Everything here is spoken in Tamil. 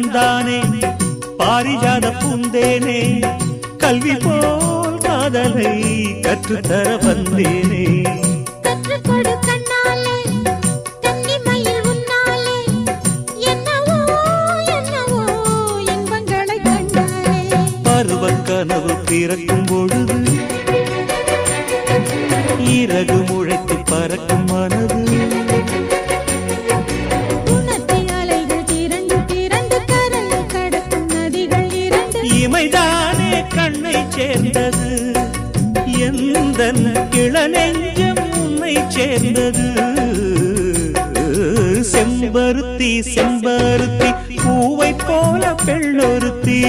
நான் தானே பாரிஜாத பூந்தேனே கல்வி போல் காதலை கற்றுத்தர வந்தேனே கற்றுக்கொடு கண்ணாலே கன்னிமயில் உன்னாலே என்னவோ என்னவோ இன்பங்களை கண்டாலே பருவ கனவு பிறக்கும் பொழுது இறகு முளைத்து பறக்கும் மனது இமைதானே கண்ணை சேர்ந்தது எந்தன் இளநெஞ்சம் உன்னை சேர்ந்தது செம்பருத்தி செம்பருத்தி பூவை போல பெண்ணொருத்தி